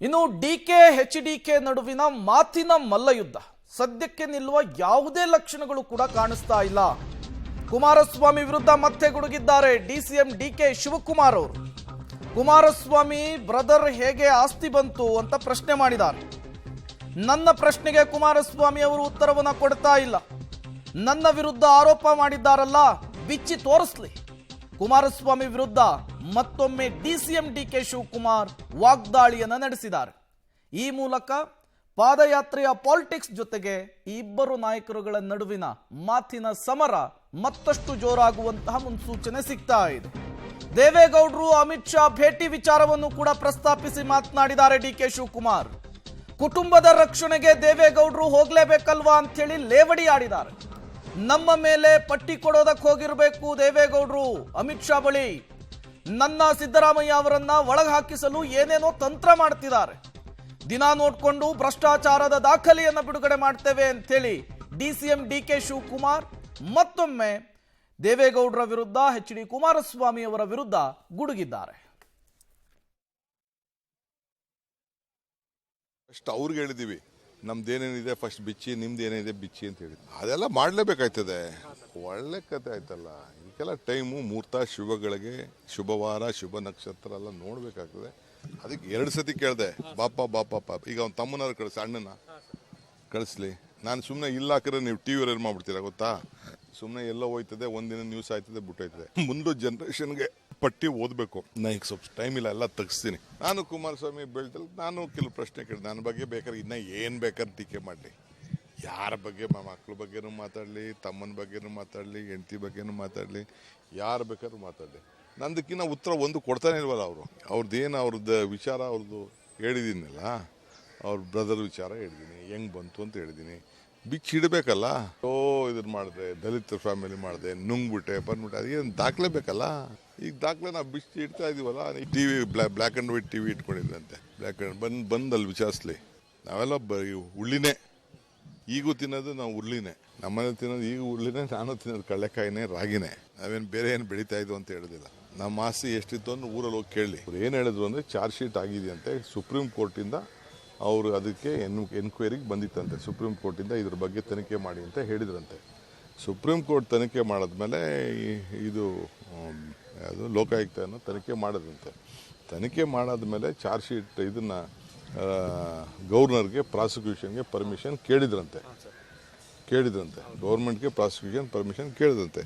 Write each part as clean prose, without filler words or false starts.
ಇನ್ನು DK HDK ನಡುವಿನ ಮಾತಿನ ಮಲ್ಲಯುದ್ಧ ಸದ್ಯಕ್ಕೆ ನಿಲ್ಲುವ ಯಾವುದೇ ಲಕ್ಷಣಗಳು ಕೂಡ ಕಾಣಿಸ್ತಾ ಇಲ್ಲ. ಕುಮಾರಸ್ವಾಮಿ ವಿರುದ್ಧ ಮತ್ತೆ ಗುಡುಗಿದ್ದಾರೆ ಡಿಸಿಎಂ ಡಿಕೆ ಶಿವಕುಮಾರ್ ಅವರು. ಕುಮಾರಸ್ವಾಮಿ ಬ್ರದರ್ ಹೇಗೆ ಆಸ್ತಿ ಬಂತು ಅಂತ ಪ್ರಶ್ನೆ ಮಾಡಿದ್ದಾರೆ. ನನ್ನ ಪ್ರಶ್ನೆಗೆ ಕುಮಾರಸ್ವಾಮಿ ಅವರು ಉತ್ತರವನ್ನ ಕೊಡ್ತಾ ಇಲ್ಲ. ನನ್ನ ವಿರುದ್ಧ ಆರೋಪ ಮಾಡಿದ್ದಾರಲ್ಲ, ಬಿಚ್ಚಿ ತೋರಿಸ್ಲಿ. ಕುಮಾರಸ್ವಾಮಿ ವಿರುದ್ಧ ಮತ್ತೊಮ್ಮೆ ಡಿಸಿಎಂ ಡಿಕೆ ಶಿವಕುಮಾರ್ ವಾಗ್ದಾಳಿಯನ್ನ ನಡೆಸಿದ್ದಾರೆ. ಈ ಮೂಲಕ ಪಾದಯಾತ್ರೆಯ ಪಾಲಿಟಿಕ್ಸ್ ಜೊತೆಗೆ ಈ ಇಬ್ಬರು ನಾಯಕರುಗಳ ನಡುವಿನ ಮಾತಿನ ಸಮರ ಮತ್ತಷ್ಟು ಜೋರಾಗುವಂತಹ ಮುನ್ಸೂಚನೆ ಸಿಗ್ತಾ ಇದೆ. ದೇವೇಗೌಡರು ಅಮಿತ್ ಶಾ ಭೇಟಿ ವಿಚಾರವನ್ನು ಕೂಡ ಪ್ರಸ್ತಾಪಿಸಿ ಮಾತನಾಡಿದ್ದಾರೆ ಡಿಕೆ ಶಿವಕುಮಾರ್. ಕುಟುಂಬದ ರಕ್ಷಣೆಗೆ ದೇವೇಗೌಡರು ಹೋಗ್ಲೇಬೇಕಲ್ವಾ ಅಂತ ಹೇಳಿ ಲೇವಡಿ ಆಡಿದ್ದಾರೆ. ನಮ್ಮ ಮೇಲೆ ಪಟ್ಟಿ ಕೊಡೋದಕ್ಕೆ ಹೋಗಿರಬೇಕು ದೇವೇಗೌಡರು ಅಮಿತ್ ಶಾ ಬಳಿ. ನನ್ನ ಸಿದ್ದರಾಮಯ್ಯ ಅವರನ್ನ ಒಳಗೆ ಹಾಕಿಸಲು ಏನೇನೋ ತಂತ್ರ ಮಾಡ್ತಿದ್ದಾರೆ. ದಿನ ನೋಡ್ಕೊಂಡು ಭ್ರಷ್ಟಾಚಾರದ ದಾಖಲೆಯನ್ನು ಬಿಡುಗಡೆ ಮಾಡ್ತೇವೆ ಅಂತೇಳಿ ಡಿಸಿಎಂ ಡಿಕೆ ಶಿವಕುಮಾರ್ ಮತ್ತೊಮ್ಮೆ ದೇವೇಗೌಡರ ವಿರುದ್ಧ ಎಚ್.ಡಿ. ಕುಮಾರಸ್ವಾಮಿ ಅವರ ವಿರುದ್ಧ ಗುಡುಗಿದ್ದಾರೆ. ಫಸ್ಟ್ ಅವ್ರಿಗೆ ಹೇಳಿದೀವಿ, ನಮ್ದೇನೇನಿದೆ ಫಸ್ಟ್ ಬಿಚ್ಚಿ, ನಿಮ್ದು ಏನೇನಿದೆ ಬಿಚ್ಚಿ ಅಂತ ಹೇಳಿ. ಅದೆಲ್ಲ ಮಾಡಲೇಬೇಕಾಯ್ತದೆ. ಒಳ್ಳೆ ಕತೆ ಆಯ್ತಲ್ಲ. ಇದಕ್ಕೆಲ್ಲ ಟೈಮು, ಮುಹೂರ್ತ, ಶುಭಗಳಿಗೆ, ಶುಭವಾರ, ಶುಭ ನಕ್ಷತ್ರ ಎಲ್ಲ ನೋಡ್ಬೇಕಾಗ್ತದೆ. ಅದಕ್ಕೆ 2 ಸತಿ ಕೇಳಿದೆ, ಬಾಪ ಈಗ ಅವ್ನ ತಮ್ಮನಾರು ಕಳಿಸಿ, ಅಣ್ಣನ ಕಳಿಸ್ಲಿ. ನಾನು ಸುಮ್ಮನೆ ಇಲ್ಲ ಹಾಕಿದ್ರೆ ನೀವು ಟಿ ವಿಯಲ್ಲಿ ಮಾಡ್ಬಿಡ್ತೀರಾ ಗೊತ್ತಾ. ಸುಮ್ಮನೆ ಎಲ್ಲ ಹೋಯ್ತದೆ, ಒಂದಿನ ನ್ಯೂಸ್ ಆಯ್ತದೆ, ಬಿಟ್ಟೋಯ್ತದೆ. ಮುಂದೆ ಜನ್ರೇಷನ್ಗೆ ಪಟ್ಟಿ ಓದಬೇಕು. ಈಗ ಸ್ವಲ್ಪ ಟೈಮ್ ಇಲ್ಲ, ಎಲ್ಲ ತೆಗಿಸ್ತೀನಿ. ನಾನು ಕುಮಾರಸ್ವಾಮಿ ಬೆಳ್ದಲ್ಲಿ ನಾನು ಕೆಲವು ಪ್ರಶ್ನೆ ಕೇಳಿದೆ. ನನ್ನ ಬಗ್ಗೆ ಬೇಕಾದ್ರೆ ಇನ್ನೂ ಏನು ಬೇಕಾದ್ರೆ ಟೀಕೆ ಮಾಡಲಿ, ಯಾರ ಬಗ್ಗೆ, ಮಕ್ಳ ಬಗ್ಗೆನೂ ಮಾತಾಡಲಿ, ತಮ್ಮನ ಬಗ್ಗೆನೂ ಮಾತಾಡಲಿ, ಹೆಂಡತಿ ಬಗ್ಗೆನೂ ಮಾತಾಡಲಿ, ಯಾರು ಬೇಕಾದ್ರೂ ಮಾತಾಡಲಿ. ನಂದಕ್ಕಿಂತ ಉತ್ತರ ಒಂದು ಕೊಡ್ತಾನೆ ಇಲ್ವಲ್ಲ ಅವರು. ಅವ್ರದ್ದು ವಿಚಾರ ಅವ್ರದ್ದು ಹೇಳಿದ್ದೀನಲ್ಲ, ಅವ್ರ ಬ್ರದರ್ ವಿಚಾರ ಹೇಳಿದ್ದೀನಿ, ಹೆಂಗೆ ಬಂತು ಅಂತ ಹೇಳಿದ್ದೀನಿ. ಬಿಚ್ಚಿಡಬೇಕಲ್ಲ. ಇದನ್ನು ಮಾಡಿದೆ, ದಲಿತ ಫ್ಯಾಮಿಲಿ ಮಾಡಿದೆ, ನುಂಗ್ಬಿಟ್ಟೆ ಬಂದ್ಬಿಟ್ಟೆ, ಅದೇನು ದಾಖಲೆ ಬೇಕಲ್ಲ. ಈಗ ದಾಖಲೆ ನಾವು ಬಿಚ್ಚಿ ಇಡ್ತಾ ಇದೀವಲ್ಲ. T V black and white T V ಇಟ್ಕೊಂಡಿದ್ದಂತೆ. ಬ್ಲ್ಯಾಕ್ ಆ್ಯಂಡ್ ಬಂದಲ್ಲಿ ವಿಚಾರಿಸ್ಲಿ. ನಾವೆಲ್ಲ ಉಳ್ಳಿನೇ, ಈಗೂ ತಿನ್ನೋದು ನಾವು ಉರ್ಲಿನೇ. ನಮ್ಮನೆ ತಿನ್ನೋದು ಈಗ ಉರ್ಲಿನೇ, ನಾನು ತಿನ್ನೋದು ಕಳ್ಳೆಕಾಯಿನೇ, ರಾಗಿನೇ. ನಾವೇನು ಬೇರೆ ಏನು ಬೆಳೀತಾ ಇದ್ವು ಅಂತ ಹೇಳೋದಿಲ್ಲ. ನಮ್ಮ ಆಸ್ತಿ ಎಷ್ಟಿತ್ತು ಅಂದ್ರೆ ಊರಲ್ಲಿ ಹೋಗಿ ಕೇಳಲಿ. ಅವ್ರು ಏನು ಹೇಳಿದ್ರು ಅಂದರೆ ಚಾರ್ಜ್ ಶೀಟ್ ಆಗಿದೆಯಂತೆ. ಸುಪ್ರೀಂ ಕೋರ್ಟಿಂದ ಅವರು ಅದಕ್ಕೆ ಎನ್ಕ್ವೈರಿಗೆ ಬಂದಿತ್ತಂತೆ. ಸುಪ್ರೀಂ ಕೋರ್ಟಿಂದ ಇದ್ರ ಬಗ್ಗೆ ತನಿಖೆ ಮಾಡಿ ಅಂತ ಹೇಳಿದ್ರಂತೆ. ಸುಪ್ರೀಂ ಕೋರ್ಟ್ ತನಿಖೆ ಮಾಡಿದ್ಮೇಲೆ ಇದು ಲೋಕಾಯುಕ್ತನ ತನಿಖೆ ಮಾಡಿದ್ರಂತೆ. ತನಿಖೆ ಮಾಡಾದ್ಮೇಲೆ ಚಾರ್ಜ್ ಶೀಟ್ ಇದನ್ನು ಗವರ್ನರ್ಗೆ ಪ್ರಾಸಿಕ್ಯೂಷನ್ಗೆ ಪರ್ಮಿಷನ್ ಕೇಳಿದ್ರಂತೆ. ಗೌರ್ಮೆಂಟ್ಗೆ ಪ್ರಾಸಿಕ್ಯೂಷನ್ ಪರ್ಮಿಷನ್ ಕೇಳಿದಂತೆ.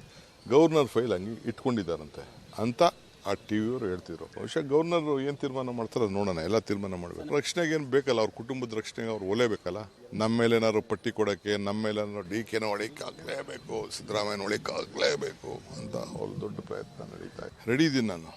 ಗವರ್ನರ್ ಫೈಲ್ ಹಂಗೆ ಇಟ್ಕೊಂಡಿದ್ದಾರಂತೆ ಅಂತ ಆ ಟಿ ವಿಯವರು ಹೇಳ್ತಿದ್ರು. ಬಹುಶಃ ಗವರ್ನರ್ ಏನು ತೀರ್ಮಾನ ಮಾಡ್ತಾರೆ ನೋಡೋಣ. ಎಲ್ಲ ತೀರ್ಮಾನ ಮಾಡಬೇಕು. ರಕ್ಷಣೆಗೆ ಏನು ಬೇಕಲ್ಲ, ಅವ್ರ ಕುಟುಂಬದ ರಕ್ಷಣೆಗೆ ಅವ್ರು ಒಲೇಬೇಕಲ್ಲ. ನಮ್ಮ ಮೇಲೆ ಏನಾದ್ರು ಪಟ್ಟಿ ಕೊಡೋಕ್ಕೆ, ನಮ್ಮ ಮೇಲೆ ಡಿಕೆನ ಹೊಳಿಕಾಗಲೇಬೇಕು, ಸಿದ್ದರಾಮಯ್ಯನ ಹೊಳಿಕಾಗಲೇಬೇಕು ಅಂತ ಅವ್ರ ದೊಡ್ಡ ಪ್ರಯತ್ನ ನಡೀತಾ ಇದೆ. ರೆಡಿ ಇದ್ದೀನಿ ನಾನು.